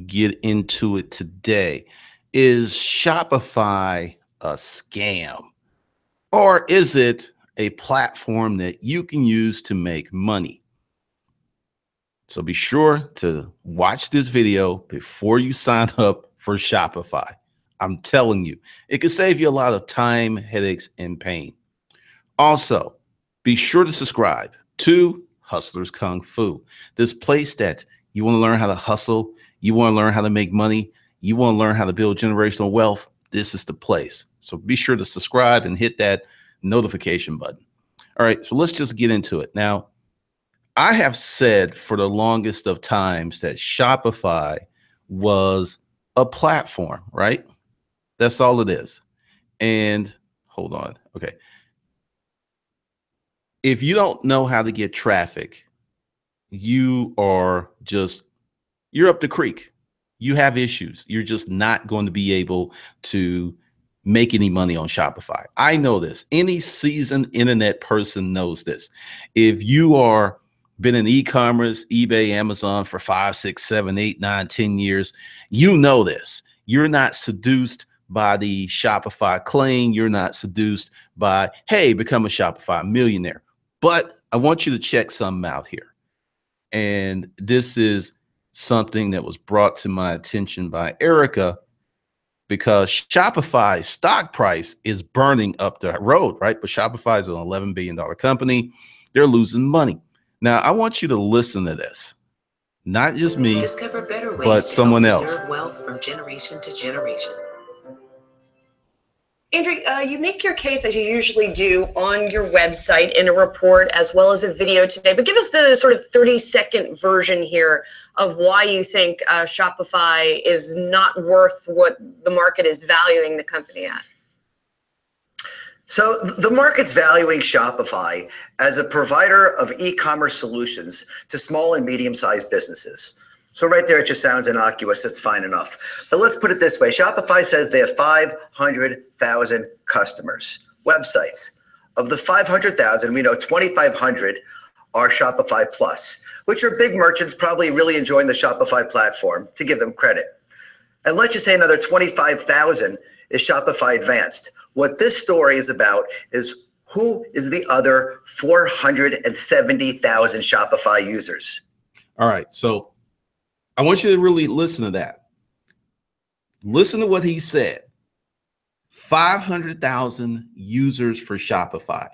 get into it today. Is Shopify a scam, or is it a platform that you can use to make money? So be sure to watch this video before you sign up for Shopify. I'm telling you, it can save you a lot of time, headaches, and pain. Also, be sure to subscribe to Hustlers Kung Fu, this place that you want to learn how to hustle, you want to learn how to make money, you want to learn how to build generational wealth. This is the place. So be sure to subscribe and hit that notification button. All right, so let's just get into it. Now, I have said for the longest of times that Shopify was a platform, right? That's all it is. And hold on. Okay. If you don't know how to get traffic, you're up the creek. You have issues. You're just not going to be able to make any money on Shopify. I know this. Any seasoned internet person knows this. If you are been in e-commerce, eBay, Amazon for 5, 6, 7, 8, 9, 10 years, you know this. You're not seduced by the Shopify claim. You're not seduced by, hey, become a Shopify millionaire. But I want you to check something out here. And this is something that was brought to my attention by Erica, because Shopify's stock price is burning up the road, right? But Shopify is an $11 billion company. They're losing money. Now, I want you to listen to this. Not just me, discover better ways but to someone help else. preserve wealth from generation to generation. Andrew, you make your case, as you usually do, on your website in a report as well as a video today. But give us the sort of 30-second version here of why you think Shopify is not worth what the market is valuing the company at. So the market's valuing Shopify as a provider of e-commerce solutions to small and medium-sized businesses. So right there, it just sounds innocuous. That's fine enough. But let's put it this way. Shopify says they have 500,000 customers, websites. Of the 500,000, we know 2,500 are Shopify Plus, which are big merchants probably really enjoying the Shopify platform, to give them credit. And let's just say another 25,000 is Shopify Advanced. What this story is about is who is the other 470,000 Shopify users. All right. So I want you to really listen to that. Listen to what he said. 500,000 users for Shopify.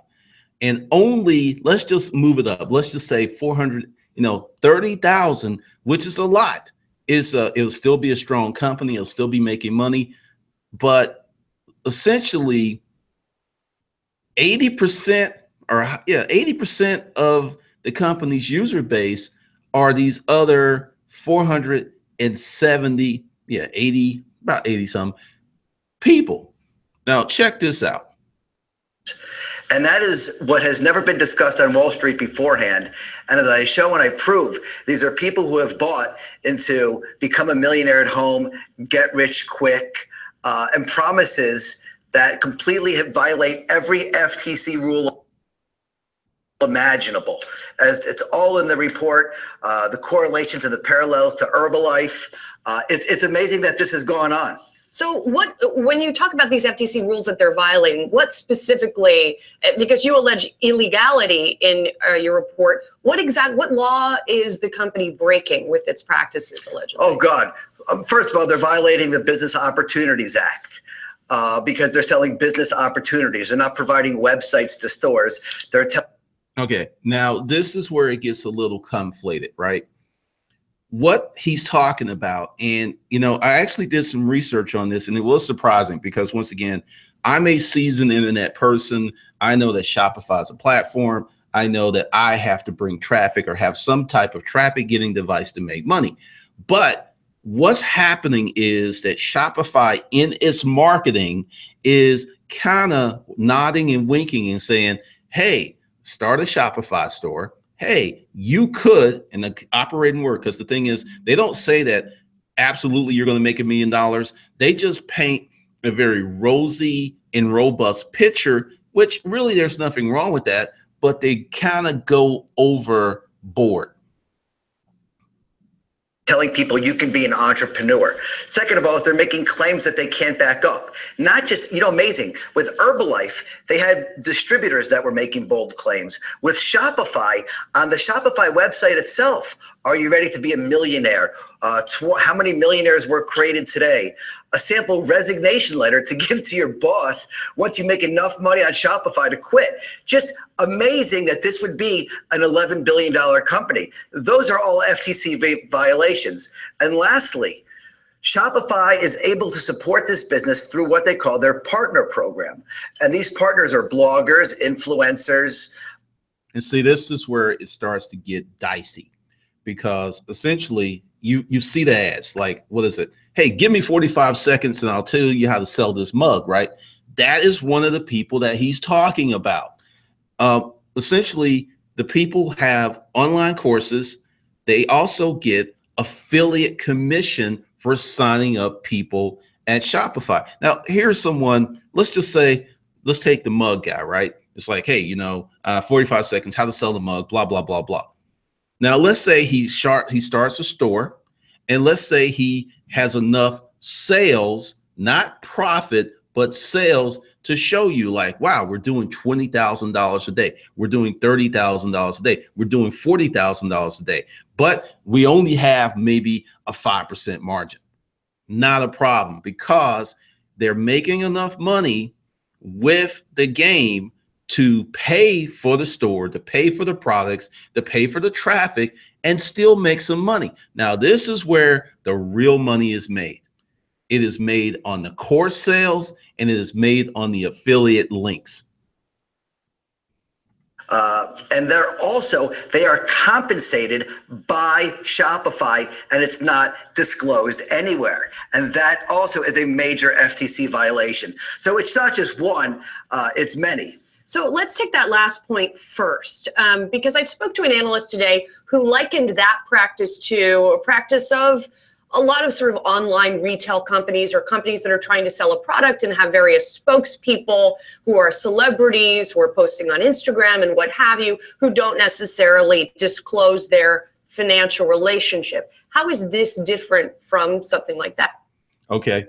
And only, let's just move it up. Let's just say 30,000, which is a lot. It'll still be a strong company. It'll still be making money. But essentially 80% of the company's user base are these other 470, about 80 some people. Now check this out. And that is what has never been discussed on Wall Street beforehand. And as I show and I prove, these are people who have bought into become a millionaire at home, get rich quick, and promises that completely violate every FTC rule imaginable. As it's all in the report, the correlations and the parallels to Herbalife. It's amazing that this has gone on. So when you talk about these FTC rules that they're violating, what specifically, because you allege illegality in your report, what law is the company breaking with its practices allegedly? Oh God. First of all, they're violating the Business Opportunities Act because they're selling business opportunities. They're not providing websites to stores. Okay, now this is where it gets a little conflated, right? What he's talking about, and I actually did some research on this, and it was surprising because once again, I'm a seasoned internet person. I know that Shopify is a platform. I know that I have to bring traffic or have some type of traffic getting device to make money. But what's happening is that Shopify in its marketing is kind of nodding and winking and saying, hey, start a Shopify store. Hey, you could, in the operating word, because the thing is, they don't say that absolutely you're going to make $1 million. They just paint a very rosy and robust picture, which really there's nothing wrong with that, but they kind of go overboard. telling people you can be an entrepreneur. Second of all, is they're making claims that they can't back up. Not just, amazing. With Herbalife, they had distributors that were making bold claims. With Shopify, on the Shopify website itself, are you ready to be a millionaire? How many millionaires were created today? A sample resignation letter to give to your boss once you make enough money on Shopify to quit. Just amazing that this would be an $11 billion company. Those are all FTC violations. And lastly, Shopify is able to support this business through what they call their partner program. And these partners are bloggers, influencers. And see, this is where it starts to get dicey, because essentially you see the ads like, what is it? Hey, give me 45 seconds and I'll tell you how to sell this mug, right? That is one of the people that he's talking about. Essentially, the people have online courses. They also get affiliate commission for signing up people at Shopify. Now, here's someone, let's just say, let's take the mug guy, right? It's like, hey, 45 seconds, how to sell the mug, blah, blah, blah, blah. Now, let's say he starts a store, and let's say he has enough sales, not profit, but sales to show you like, wow, we're doing $20,000 a day. We're doing $30,000 a day. We're doing $40,000 a day, but we only have maybe a 5% margin. Not a problem, because they're making enough money with the game to pay for the store, to pay for the products, to pay for the traffic, and still make some money. Now, this is where the real money is made. It is made on the course sales, and it is made on the affiliate links. And they are compensated by Shopify, and it's not disclosed anywhere. And that also is a major FTC violation. So it's not just one, it's many. So let's take that last point first, because I spoke to an analyst today who likened that practice to a practice of a lot of sort of online retail companies or companies that are trying to sell a product and have various spokespeople who are celebrities, who are posting on Instagram and what have you, who don't necessarily disclose their financial relationship. How is this different from something like that? Okay.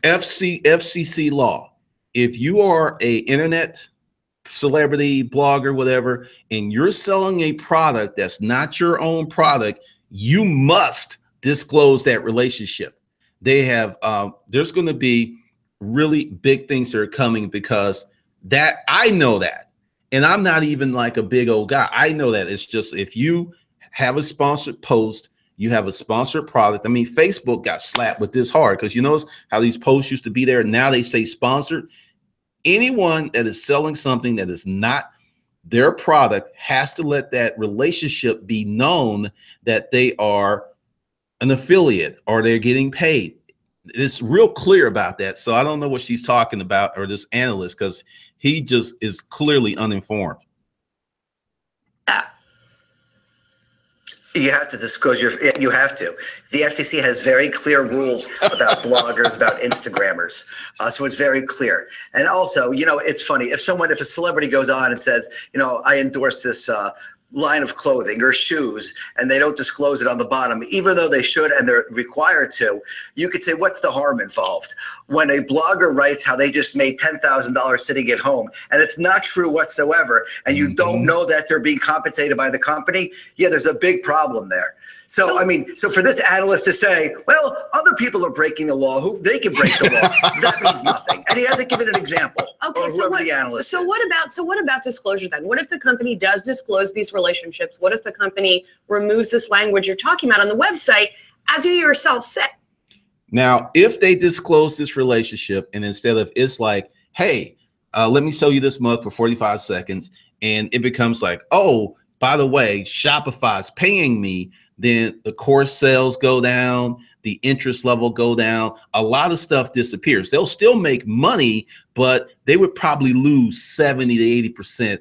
FCC law. If you are a internet celebrity, blogger, whatever, and you're selling a product that's not your own product, you must disclose that relationship. They have, there's going to be really big things that are coming, because that, I know that, and I'm not even like a big old guy. I know that it's just, if you have a sponsored post, you have a sponsored product. I mean, Facebook got slapped with this hard, because you notice how these posts used to be there. Now they say sponsored. Anyone that is selling something that is not their product has to let that relationship be known that they are an affiliate or they're getting paid. It's real clear about that. So I don't know what she's talking about, or this analyst, because he just is clearly uninformed. You have to disclose you have to. The FTC has very clear rules about bloggers, about Instagrammers. So it's very clear. And also, it's funny if a celebrity goes on and says, I endorse this line of clothing or shoes, and they don't disclose it on the bottom, even though they should and they're required to, you could say, what's the harm involved? When a blogger writes how they just made $10,000 sitting at home, and it's not true whatsoever, and you don't know that they're being compensated by the company, yeah, there's a big problem there. So for this analyst to say, well, other people are breaking the law, they can break the law, that means nothing. And he hasn't given an example. Okay, so what about disclosure then? What if the company does disclose these relationships? What if the company removes this language you're talking about on the website, as you yourself said? Now, if they disclose this relationship, and instead of, it's like, hey, let me sell you this mug for 45 seconds, and it becomes like, oh, by the way, Shopify's paying me, then the course sales go down, the interest level go down, a lot of stuff disappears. They'll still make money, but they would probably lose 70 to 80%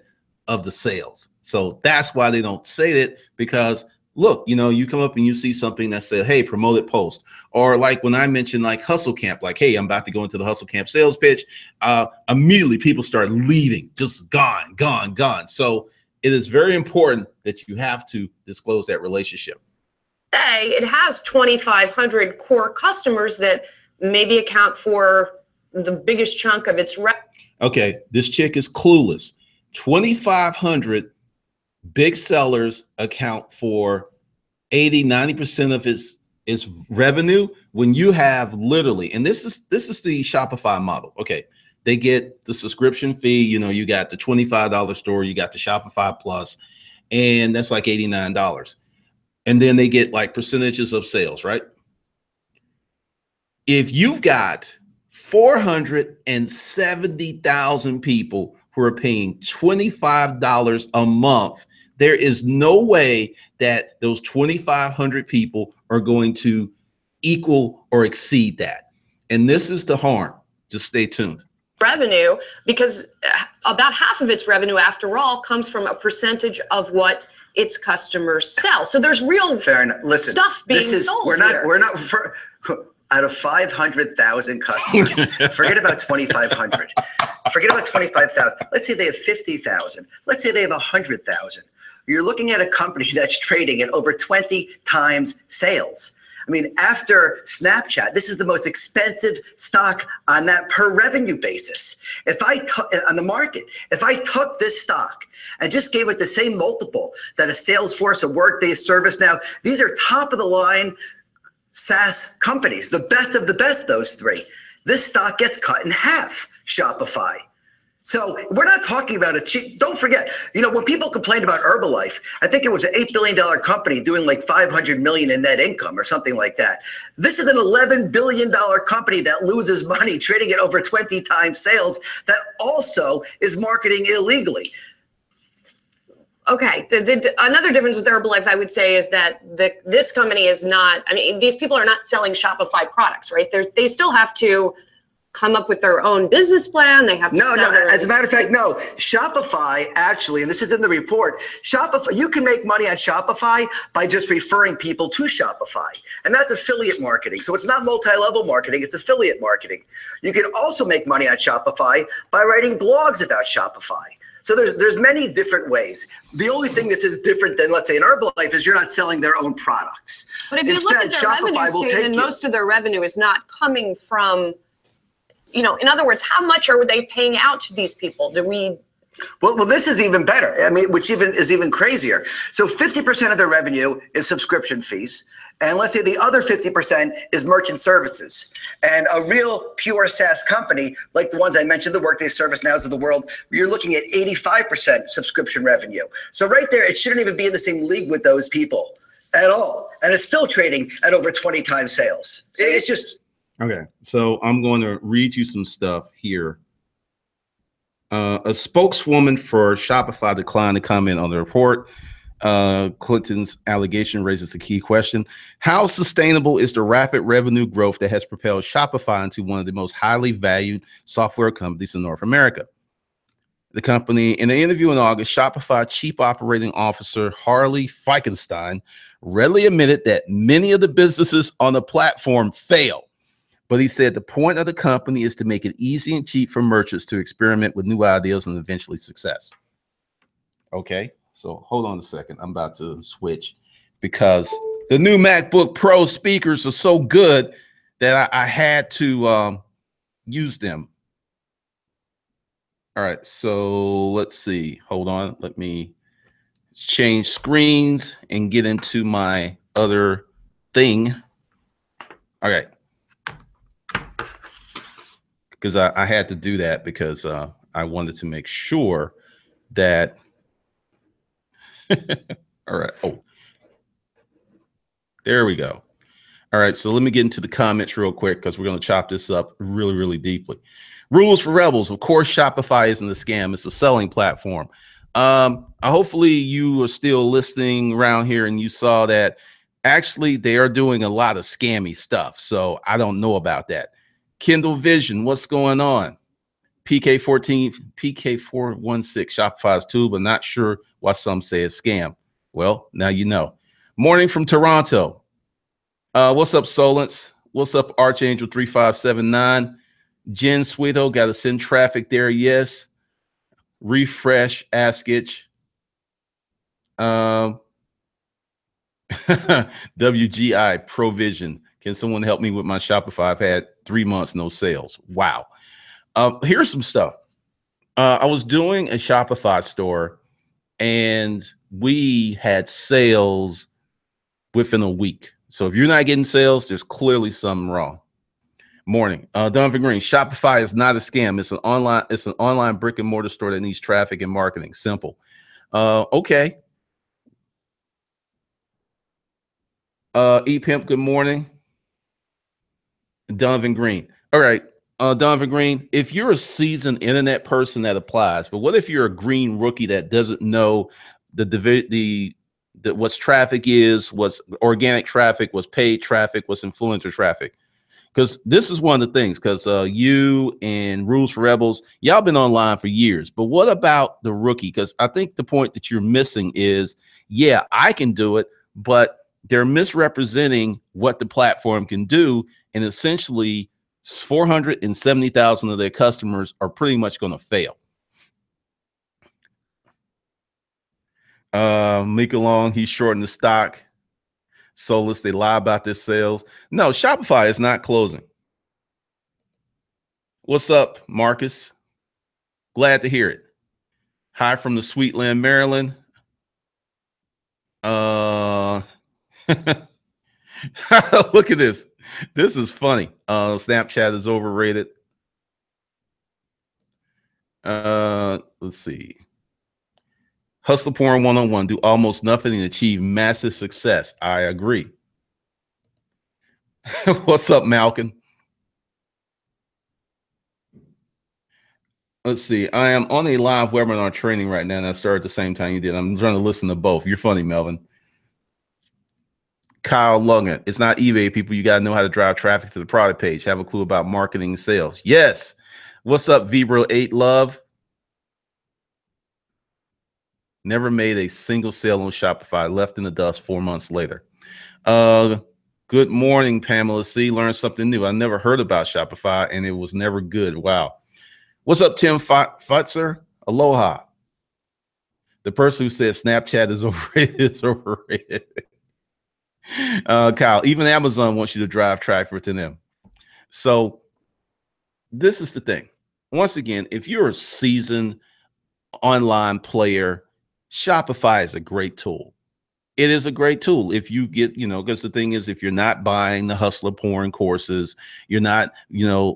of the sales. So that's why they don't say that, because look, you come up and you see something that says, hey, promoted post, or like when I mentioned like Hustle Camp, like, hey, I'm about to go into the Hustle Camp sales pitch. Immediately people start leaving, just gone. So it is very important that you have to disclose that relationship. say it has 2,500 core customers that maybe account for the biggest chunk of its revenue. Okay, this chick is clueless. 2,500 big sellers account for 80–90% of its revenue, when you have literally, and this is the Shopify model. Okay, they get the subscription fee. You know, you got the $25 store, you got the Shopify Plus, and that's like $89. And then they get like percentages of sales, right? If you've got 470,000 people who are paying $25 a month, there is no way that those 2,500 people are going to equal or exceed that. And this is the harm. Just stay tuned. Revenue, because about half of its revenue, after all, comes from a percentage of what its customers sell. So there's real fair enough. Listen, stuff being sold. We're not out of 500,000 customers. Forget about 2,500. Forget about 25,000. Let's say they have 50,000. Let's say they have 100,000. You're looking at a company that's trading at over 20 times sales. I mean, after Snapchat, this is the most expensive stock on that per revenue basis. On the market, if I took this stock and just gave it the same multiple that a Salesforce, a Workday, ServiceNow, these are top of the line SaaS companies, the best of the best, those three. This stock gets cut in half, Shopify. So we're not talking about a cheap, don't forget, you know, when people complained about Herbalife, I think it was an $8 billion company doing like 500 million in net income or something like that. This is an $11 billion company that loses money trading at over 20 times sales that also is marketing illegally. Okay, another difference with Herbalife, I would say, is that this company is not, I mean, these people are not selling Shopify products, right? They still have to come up with their own business plan. They have to as a matter of fact, no. Shopify actually, and this is in the report, Shopify, you can make money on Shopify by just referring people to Shopify. And that's affiliate marketing. So it's not multi-level marketing, it's affiliate marketing. You can also make money on Shopify by writing blogs about Shopify. So there's many different ways. The only thing that's different than, let's say, an Herbalife is you're not selling their own products. But if you look at their revenue statement, most of their revenue is not coming from, you know, in other words, how much are they paying out to these people? Well, this is even better. I mean, which is even crazier. So 50% of their revenue is subscription fees. And let's say the other 50% is merchant services. And a real pure SaaS company, like the ones I mentioned, the Workday, ServiceNows of the world, you're looking at 85% subscription revenue. So right there, it shouldn't even be in the same league with those people at all. And it's still trading at over 20 times sales. It's just... Okay, so I'm going to read you some stuff here. A spokeswoman for Shopify declined to comment on the report. Clinton's allegation raises a key question. How sustainable is the rapid revenue growth that has propelled Shopify into one of the most highly valued software companies in North America? The company, in an interview in August, Shopify Chief Operating Officer Harley Feickenstein readily admitted that many of the businesses on the platform fail. But he said the point of the company is to make it easy and cheap for merchants to experiment with new ideas and eventually success. Okay, so hold on a second. I'm about to switch because the new MacBook Pro speakers are so good that I had to use them. All right, so let's see. Hold on. Let me change screens and get into my other thing. All right. Because I had to do that because I wanted to make sure that. All right. Oh, there we go. All right. So let me get into the comments real quick because we're going to chop this up really, really deeply. Rules for rebels. Of course, Shopify isn't a scam. It's a selling platform. Hopefully you are still listening around here and you saw that actually they are doing a lot of scammy stuff. So I don't know about that. Kindle Vision, what's going on? PK416, Shopify's tool, but not sure why some say it's scam. Well, now you know. Morning from Toronto. What's up, Solence? What's up, Archangel 3579? Jen Sweeto, got to send traffic there. Yes. Refresh, Ask Itch. WGI Provision. Can someone help me with my Shopify? I've had 3 months, no sales. Wow. Here's some stuff. I was doing a Shopify store and we had sales within a week. So if you're not getting sales, there's clearly something wrong. Morning. Donovan Green, Shopify is not a scam. It's an online brick and mortar store that needs traffic and marketing. Simple. Okay. ePimp, good morning. Donovan Green. All right. Donovan Green, if you're a seasoned internet person, that applies. But what if you're a green rookie that doesn't know what's traffic is, what's organic traffic, what's paid traffic, what's influencer traffic? Because this is one of the things, because you and Rules for Rebels, y'all been online for years. But what about the rookie? Because I think the point that you're missing is, yeah, I can do it, but they're misrepresenting what the platform can do. And essentially, 470,000 of their customers are pretty much going to fail. Mika Long, he's shorting the stock. Solus, they lie about their sales. No, Shopify is not closing. What's up, Marcus? Glad to hear it. Hi from the Sweetland, Maryland. Look at this. This is funny. Snapchat is overrated. Let's see. Hustle Porn 101, do almost nothing and achieve massive success. I agree. What's up, Malcolm? Let's see. I am on a live webinar training right now, and I started at the same time you did. I'm trying to listen to both. You're funny, Melvin. Kyle Luggan. It's not eBay, people. You got to know how to drive traffic to the product page. Have a clue about marketing and sales. Yes. What's up, Vibro8 Love? Never made a single sale on Shopify. Left in the dust 4 months later. Good morning, Pamela C. Learned something new. I never heard about Shopify, and it was never good. Wow. What's up, Tim Futzer? Aloha. The person who said Snapchat is overrated is overrated. Kyle, even Amazon wants you to drive traffic to them. So this is the thing. Once again, if you're a seasoned online player, Shopify is a great tool. It is a great tool if you get, because the thing is, if you're not buying the hustler porn courses, you're not,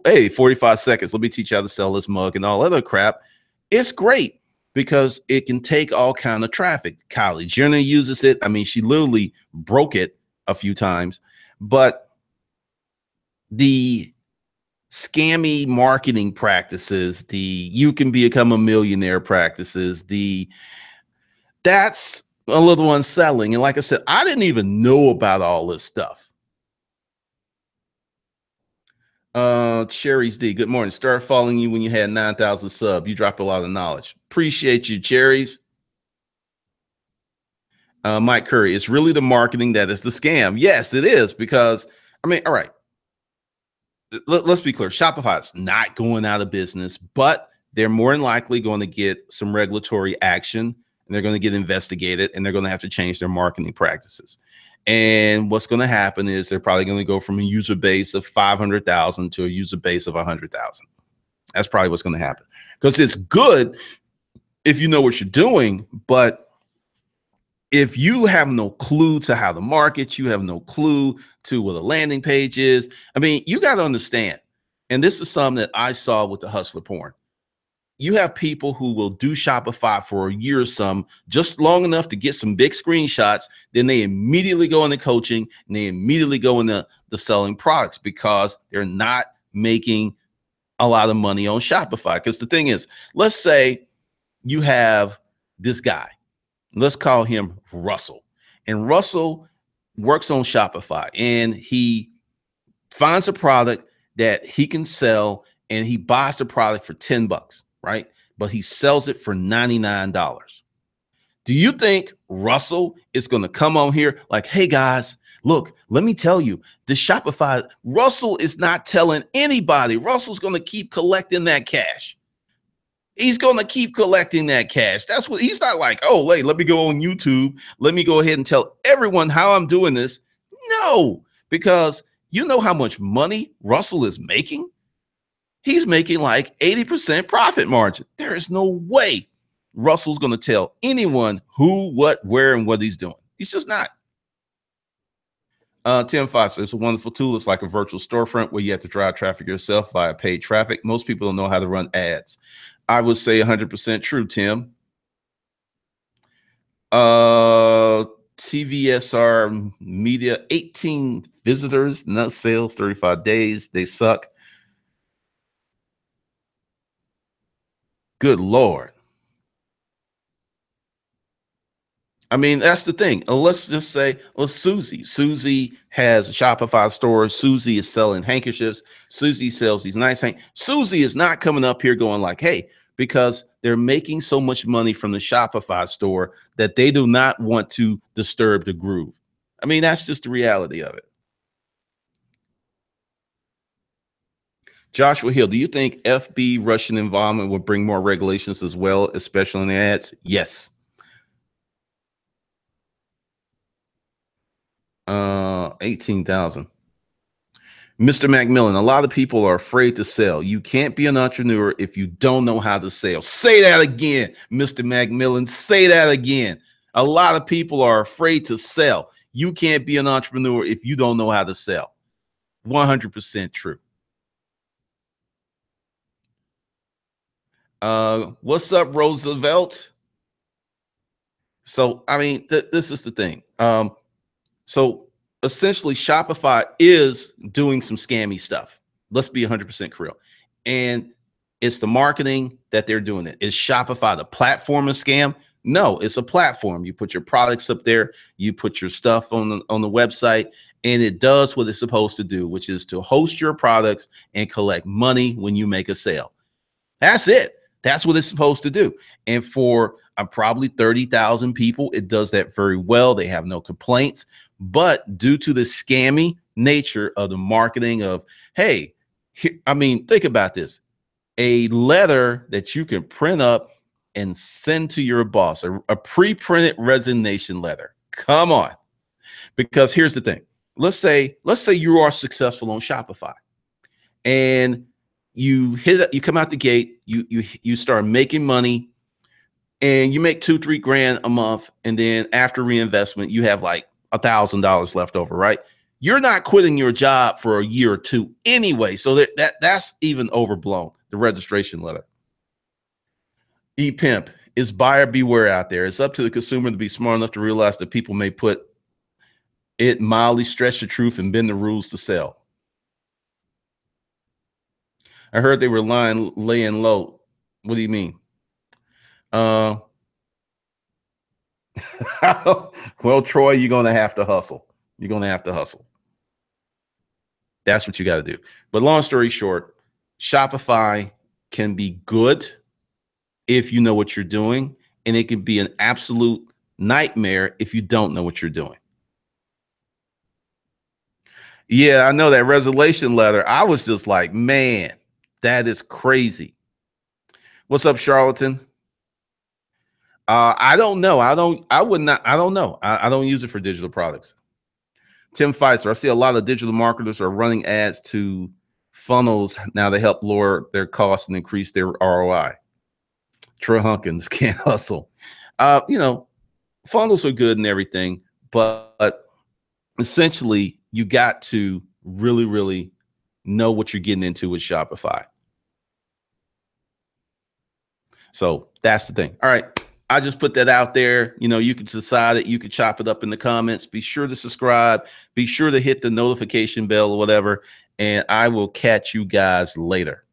hey, 45 seconds, let me teach you how to sell this mug and all other crap. It's great because it can take all kind of traffic. Kylie Jenner uses it. I mean, she literally broke it a few times, but the scammy marketing practices, the you can become a millionaire practices, that's a little unsettling. And like I said, I didn't even know about all this stuff. Cherries D, good morning. Start following you when you had 9,000 subs. You dropped a lot of knowledge. Appreciate you, Cherries. Mike Curry, it's really the marketing that is the scam. Yes, it is, because, I mean, all right, let's be clear. Shopify is not going out of business, but they're more than likely going to get some regulatory action, and they're going to get investigated, and they're going to have to change their marketing practices. And what's going to happen is they're probably going to go from a user base of 500,000 to a user base of 100,000. That's probably what's going to happen, because it's good if you know what you're doing, but if you have no clue to how to market, you have no clue to what a landing page is. I mean, you got to understand, and this is something that I saw with the hustler porn. You have people who will do Shopify for a year or some, just long enough to get some big screenshots. Then they immediately go into coaching, and they immediately go into the selling products because they're not making a lot of money on Shopify. Because the thing is, let's say you have this guy. Let's call him Russell. And Russell works on Shopify, and he finds a product that he can sell, and he buys the product for $10, right? But he sells it for $99. Do you think Russell is going to come on here like, hey guys, look, let me tell you, the Shopify, Russell is not telling anybody. Russell's going to keep collecting that cash. He's going to keep collecting that cash. That's what he's not like, oh, wait, let me go on YouTube. Let me go ahead and tell everyone how I'm doing this. No, because you know how much money Russell is making? He's making like 80% profit margin. There is no way Russell's going to tell anyone who, what, where, and what he's doing. He's just not. Tim Foster, it's a wonderful tool. It's like a virtual storefront where you have to drive traffic yourself via paid traffic. Most people don't know how to run ads. I would say 100% true, Tim. TVSR Media, 18 visitors, no sales, 35 days. They suck. Good Lord. I mean, that's the thing. Let's just say, well, Susie has a Shopify store. Susie is selling handkerchiefs. Susie sells these nice Susie is not coming up here going like, hey, because they're making so much money from the Shopify store that they do not want to disturb the groove. I mean, that's just the reality of it. Joshua Hill, do you think FB Russian involvement will bring more regulations as well, especially in the ads? Yes. 18,000. Mr. Macmillan, a lot of people are afraid to sell. You can't be an entrepreneur if you don't know how to sell. Say that again, Mr. Macmillan. Say that again. A lot of people are afraid to sell. You can't be an entrepreneur if you don't know how to sell. 100% true. What's up, Roosevelt? So, I mean, this is the thing. So essentially Shopify is doing some scammy stuff. Let's be 100% real. And it's the marketing that they're doing it. Is Shopify the platform a scam? No, it's a platform. You put your products up there, you put your stuff on the website, and it does what it's supposed to do, which is to host your products and collect money when you make a sale. That's it. That's what it's supposed to do. And for probably 30,000 people, it does that very well. They have no complaints. But due to the scammy nature of the marketing of, hey, I mean, think about this. A letter that you can print up and send to your boss, a pre-printed resignation letter. Come on. Because here's the thing. Let's say you are successful on Shopify and you come out the gate, you start making money and you make $2-3 grand a month. And then after reinvestment, you have like $1,000 left over, right? You're not quitting your job for a year or two anyway. So that's even overblown, the registration letter. E-Pimp, is buyer beware out there. It's up to the consumer to be smart enough to realize that people may put it mildly, stretch the truth, and bend the rules to sell. I heard they were laying low. What do you mean? Well, Troy, you're going to have to hustle. You're going to have to hustle. That's what you got to do. But long story short, Shopify can be good if you know what you're doing, and it can be an absolute nightmare if you don't know what you're doing. Yeah, I know that resignation letter. I was just like, man, that is crazy. What's up, charlatan? I don't know. I don't know. I don't use it for digital products. Tim Pfizer, I see a lot of digital marketers are running ads to funnels now to help lower their costs and increase their ROI. Troy Hunkins can't hustle. You know, funnels are good and everything, but essentially you got to really, really know what you're getting into with Shopify. So that's the thing. All right. I just put that out there. You know, you can decide it. You can chop it up in the comments. Be sure to subscribe. Be sure to hit the notification bell or whatever. And I will catch you guys later.